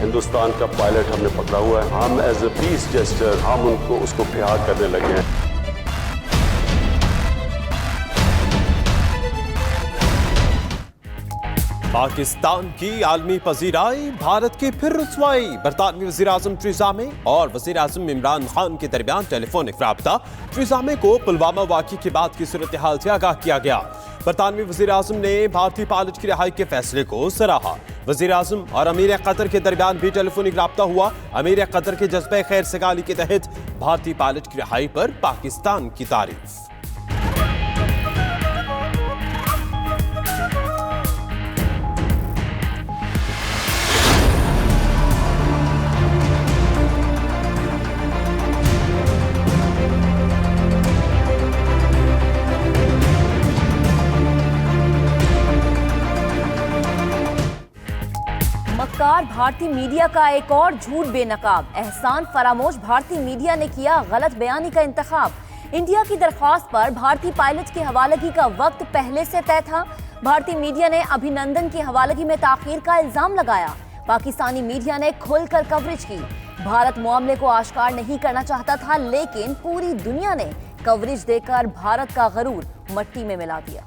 हिंदुस्तान का पायलट हमने पकड़ा हुआ है। हम एज ए पीस जेस्चर हम उसको बिहार करने लगे हैं। पाकिस्तान की आलमी पजीराई, भारत की फिर रुसवाई। बरतानवी वज़ीर आज़म थेरेसा मे और वज़ीर आज़म इमरान खान के दरमियान टेलीफोनिक राब्ता। थेरेसा मे को पुलवामा वाक़े के बाद की सूरत हाल से आगाह किया गया। बरतानवी वज़ीर आज़म ने भारतीय पायलट की रिहाई के फैसले को सराहा। वज़ीर आज़म और अमीर कतर के दरमियान भी टेलीफोनिक राब्ता हुआ। अमीर कतर के जज्बे खैर सगाली के तहत भारतीय पायलट की रिहाई पर पाकिस्तान की तारीफ। मक्कार भारतीय मीडिया का एक और झूठ बेनकाब। एहसान फरामोश भारतीय मीडिया ने किया गलत बयानी का इंतखाब। इंडिया की दरख्वास्त पर भारतीय पायलट की हवालगी का वक्त पहले से तय था। भारतीय मीडिया ने अभिनंदन की हवालगी में ताखीर का इल्जाम लगाया। पाकिस्तानी मीडिया ने खुलकर कवरेज की। भारत मामले को आश्कार नहीं करना चाहता था, लेकिन पूरी दुनिया ने कवरेज देकर भारत का गरूर मट्टी में मिला दिया।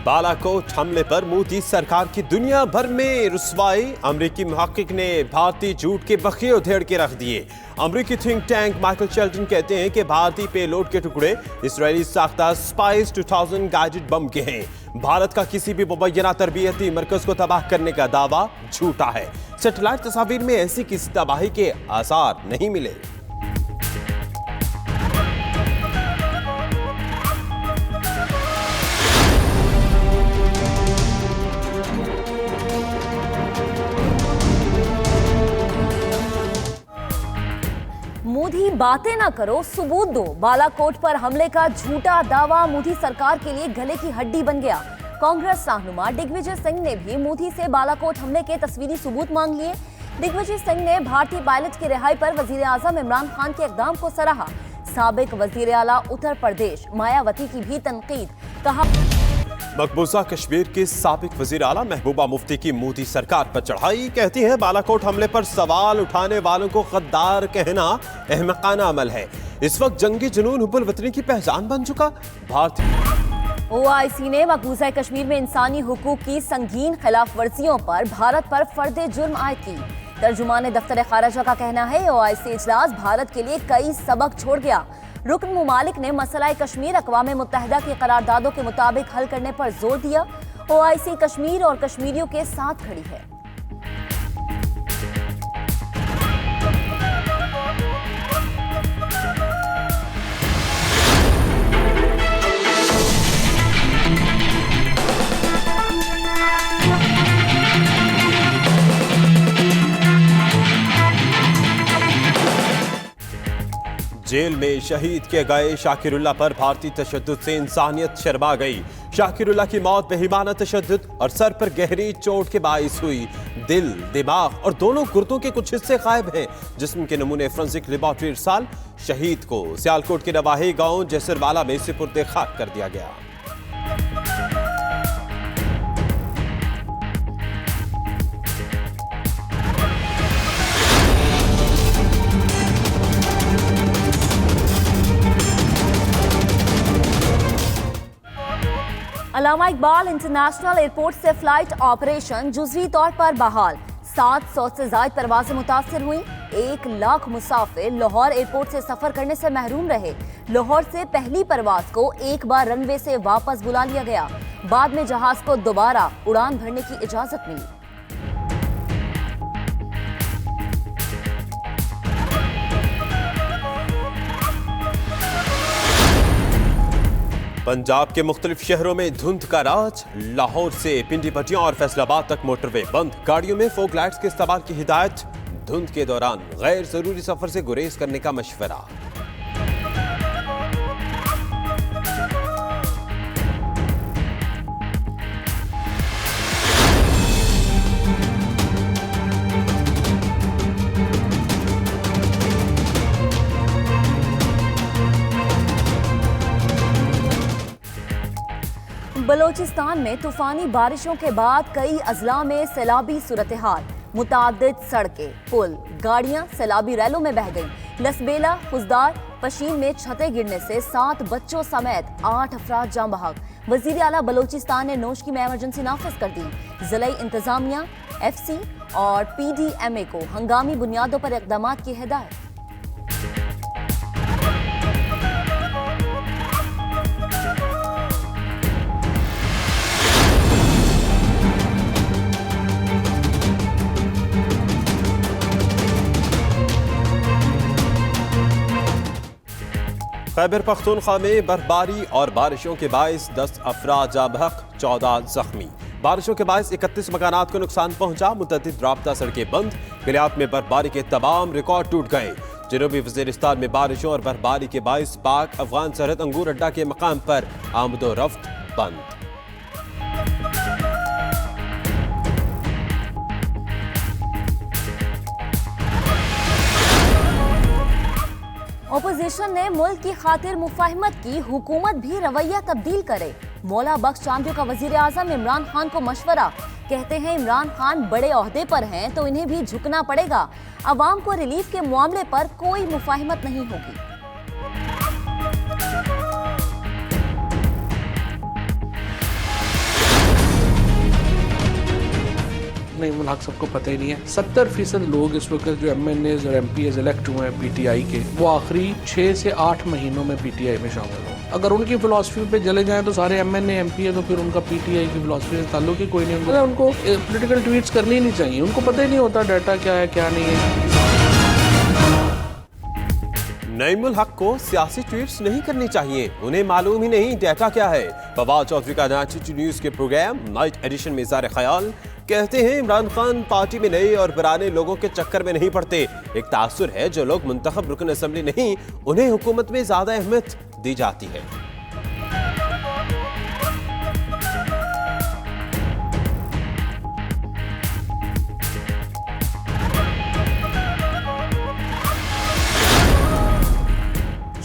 बालाकोट हमले पर मोदी सरकार की दुनिया भर में रुसवाई। अमरीकी मुहक्किक ने भारतीय झूठ के बखिए उधेड़ के रख दिए। अमरीकी थिंक टैंक माइकल शेल्टन कहते हैं कि भारतीय पेलोड के टुकड़े इजरायली साख्ता स्पाइस 2000 गाइडेड बम के हैं। भारत का किसी भी मुबैना तरबियती मरकज को तबाह करने का दावा झूठा है। सैटेलाइट तस्वीर में ऐसी किसी तबाही के आसार नहीं मिले। मोदी बातें ना करो, सबूत दो। बालाकोट पर हमले का झूठा दावा मोदी सरकार के लिए गले की हड्डी बन गया। कांग्रेस रहनुमा दिग्विजय सिंह ने भी मोदी से बालाकोट हमले के तस्वीरी सबूत मांग लिए। दिग्विजय सिंह ने भारतीय पायलट की रिहाई पर वजीर आजम इमरान खान के इकदाम को सराहा। साबिक वजीर आला उत्तर प्रदेश मायावती की भी तनकीद। कहा मकबूजा कश्मीर के साबिक वजीर आला महबूबा मुफ्ती की मोदी सरकार पर चढ़ाई। कहती है बालाकोट हमले पर सवाल उठाने वालों को गद्दार कहना अहमकाना अमल है। इस वक्त जंगी जुनून हुब्बुल वतनी की पहचान बन चुका। भारतीय ओआईसी ने मकबूजा कश्मीर में इंसानी हुकूक की संगीन खिलाफ वर्जियों पर भारत पर फर्द जुर्म आयद की। तर्जुमान दफ्तर खारजा का कहना है ओआईसी इजलास भारत के लिए कई सबक छोड़ गया। रुकन मुमालिक ने मसला कश्मीर अक़वाम मुत्तहिदा की करारदादों के मुताबिक हल करने पर जोर दिया। ओआईसी कश्मीर और कश्मीरियों के साथ खड़ी है। जेल में शहीद किए गए शाकिरुल्लाह पर भारतीय तशद्दुद से इंसानियत शर्मा गई। शाकिरुल्लाह की मौत बेईमाना तशद्दुद और सर पर गहरी चोट के बाइस हुई। दिल, दिमाग और दोनों गुर्दों के कुछ हिस्से गायब हैं। जिस्म के नमूने फोरेंसिक लेबोरेटरी इरसाल। शहीद को सियालकोट के नवाही गांव जसरवाला में सुपुर्द खाक कर दिया गया। अल्लामा इकबाल इंटरनेशनल एयरपोर्ट से फ्लाइट ऑपरेशन जुज़वी तौर पर बहाल। 700 से ज्यादा परवाजें मुतासर हुई। 1 लाख मुसाफिर लाहौर एयरपोर्ट से सफर करने से महरूम रहे। लाहौर से पहली परवाज को एक बार रनवे से वापस बुला लिया गया। बाद में जहाज को दोबारा उड़ान भरने की इजाजत मिली। पंजाब के मुख्तलिफ शहरों में धुंध का राज। लाहौर से पिंडी भटिया और फैसलाबाद तक मोटरवे बंद। गाड़ियों में फोक लाइट्स के इस्तेमाल की हिदायत। धुंध के दौरान गैर जरूरी सफर से गुरेज करने का मशवरा। बलोचिस्तान में तूफानी बारिशों के बाद कई अजला में सैलाबी सूरत हाल। मुतादिद सड़कें, पुल, गाड़ियां सैलाबी रैलों में बह गईं। लसबेला, खुजदार, पशीन में छतें गिरने से 7 बच्चों समेत 8 अफराद जाँ बहक। वजीर आला बलोचिस्तान ने नोश की में इमरजेंसी नाफिज कर दी। जिला इंतजामिया, FC और PDMA को हंगामी बुनियादों पर इक़दामात की हिदायत। खैबर पख्तूनख्वा में बर्फबारी और बारिशों के बायस 10 अफराद जाँ बहक, 14 जख्मी। बारिशों के बायस 31 मकानात को नुकसान पहुंचा। मुतअद्दिद राब्ता सड़कें बंद। गिलियात में बर्फबारी के तमाम रिकॉर्ड टूट गए। जनूबी वज़ीरिस्तान में बारिशों और बर्फबारी के बायस पाक अफगान सरहद अंगूर अड्डा के मकाम पर आमदोरफ्त बंद। ओपोजिशन ने मुल्क की खातिर मुफाहिमत की, हुकूमत भी रवैया तब्दील करे। मौला बख्श चांदियों का वजीर आजम इमरान खान को मशवरा। कहते हैं इमरान खान बड़े ओहदे पर हैं तो इन्हें भी झुकना पड़ेगा। अवाम को रिलीफ के मामले पर कोई मुफाहिमत नहीं होगी। नईमुल हक सबको पता ही नहीं है। 70% लोग इस वक्त जो MNAs और MPs इलेक्ट हुए हैं PTI के, वो आखिरी 6 से 8 महीनों में PTI में शामिल हो। अगर उनकी फिलॉसफी पे चले जाएं तो सारे MNA MP है तो फिर उनका PTI की फिलॉसफी से ताल्लुक ही कोई नहीं। उनको पॉलिटिकल ट्वीट्स करनी ही नहीं चाहिए। उनको पता ही नहीं होता डाटा क्या है क्या नहीं है। नईमुल हक को सियासी ट्वीट्स नहीं करनी चाहिए, उन्हें मालूम ही नहीं डाटा क्या है। फवाद चौधरी का नाइट न्यूज के प्रोग्राम नाइट एडिशन में इज़हार ख्याल। कहते हैं इमरान खान पार्टी में नए और पुराने लोगों के चक्कर में नहीं पड़ते। एक तासुर है जो लोग मुंतखब रुकन असेंबली नहीं, उन्हें हुकूमत में ज्यादा अहमियत दी जाती है।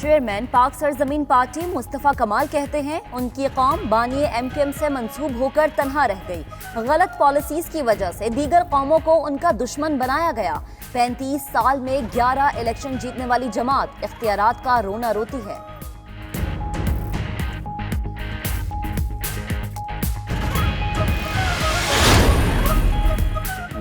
चेयरमैन पाक सरजमीन पार्टी मुस्तफ़ा कमाल कहते हैं उनकी कौम बानी MKM से मंसूब होकर तन्हा रह गई। गलत पॉलिसीज की वजह से दीगर कौमों को उनका दुश्मन बनाया गया। 35 साल में 11 इलेक्शन जीतने वाली जमात इख्तियारात का रोना रोती है।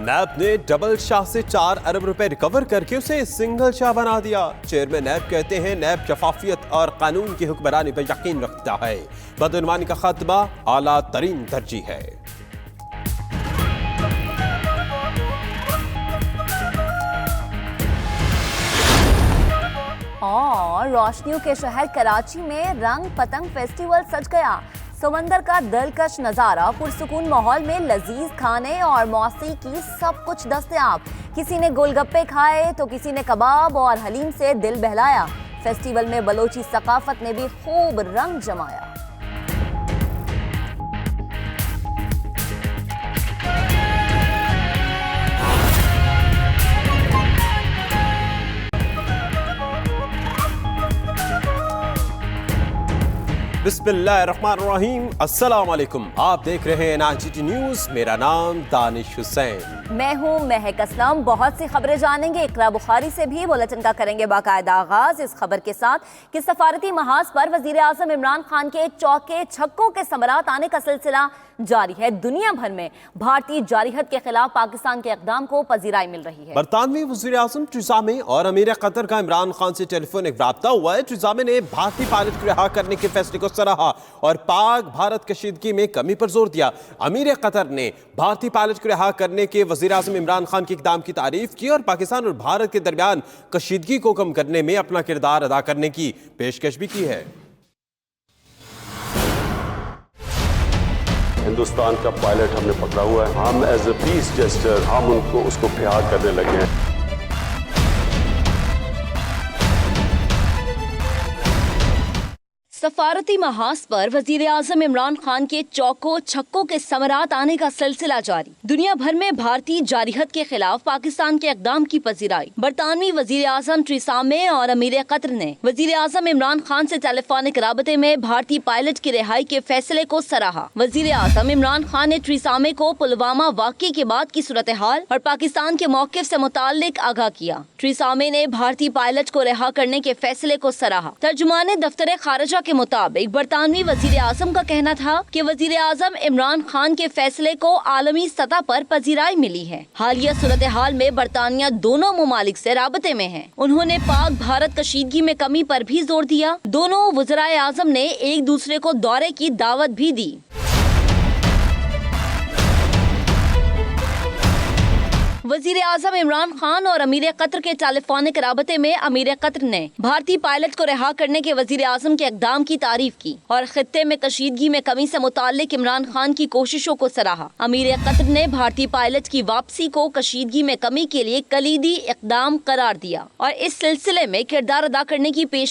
नैब ने डबल शाह से 4 अरब रुपए रिकवर करके उसे सिंगल शाह बना दिया। चेयरमैन नैब कहते हैं नैब शफाफियत और कानून की हुक्मरानी पर यकीन रखता है। बदउनवानी का खात्मा आला तरीन तरजीह है। और रोशनियों के शहर कराची में रंग पतंग फेस्टिवल सज गया। समंदर का दिलकश नजारा, पुरसुकून माहौल में लजीज खाने और मौसीकी सब कुछ दस्तयाब। किसी ने गोलगप्पे खाए तो किसी ने कबाब और हलीम से दिल बहलाया। फेस्टिवल में बलोची सकाफत ने भी खूब रंग जमाया। बिस्मिल्लाहिर्रहमानिर्रहीम, अस्सलाम वालेकुम। आप देख रहे हैं NITT न्यूज। मेरा नाम दानिश हुसैन। मैं हूं महक असलम। बहुत सी खबरें जानेंगे। इकरा बुखारी से भी बुलेटिन का करेंगे बाकायदा आगाज इस खबर के साथ कि सफारती महाज पर वजीर आजम इमरान खान के चौके छक्कों के समरात आने का सिलसिला जारी है। दुनिया भर में भारतीय जारिहत के खिलाफ पाकिस्तान के इक़दाम को पजीराई मिल रही है। बरतानवी वज़ीर आज़म टेरेसा मे और अमीर कतर का इमरान खान से टेलीफोनिक राब्ता हुआ है। टेरेसा मे ने भारतीय पायलट को रिहा करने के फैसले को सराहा और पाक भारत कशीदगी में कमी पर जोर दिया। अमीर कतर ने भारतीय पायलट को रिहा करने के वज़ीर आज़म इमरान खान के इक़दाम की तारीफ की और पाकिस्तान और भारत के दरमियान कशीदगी को कम करने में अपना किरदार अदा करने की पेशकश भी की है। हिंदुस्तान का पायलट हमने पकड़ा हुआ है। हम एज ए पीस जेस्टर हम उसको प्यार करने लगे हैं। सफारती महाज पर वजीर आजम इमरान खान के चौकों छक्कों के समरात आने का सिलसिला जारी। दुनिया भर में भारतीय जारिहत के खिलाफ पाकिस्तान के इकदाम की पजीराई। बरतानवी वजीर आजम थेरेसा मे और अमीर कतर ने वजीर आजम इमरान खान से टेलीफोनिक राबते में भारतीय पायलट की रिहाई के फैसले को सराहा। वजीर आजम इमरान खान ने थेरेसा मे को पुलवामा वाक़े के बाद की सूरत हाल और पाकिस्तान के मौक़िफ़ से मुताल्लिक आगाह किया। थेरेसा मे ने भारतीय पायलट को रिहा करने के फैसले को सराहा। तर्जुमाने दफ्तर खारजा के मुताबिक बरतानवी वजीर आजम का कहना था कि वजीर आजम इमरान खान के फैसले को आलमी सतह पर पजीराई मिली है। हालिया सूरत हाल में बरतानिया दोनों मुमालिक से राबते में है। उन्होंने पाक भारत कशीदगी में कमी पर भी जोर दिया। दोनों वज़राए आजम ने एक दूसरे को दौरे की दावत भी दी। वजीर आजम इमरान खान और अमीर कतर के टेलीफोनिक राबते में अमीर कतर ने भारतीय पायलट को रिहा करने के वजीर आजम के इक़दाम की तारीफ की और खित्ते में कशीदगी में कमी से मुताल्लिक इमरान खान की कोशिशों को सराहा। अमीर कतर ने भारतीय पायलट की वापसी को कशीदगी में कमी के लिए कलीदी इक़दाम करार दिया और इस सिलसिले में किरदार अदा करने की पेश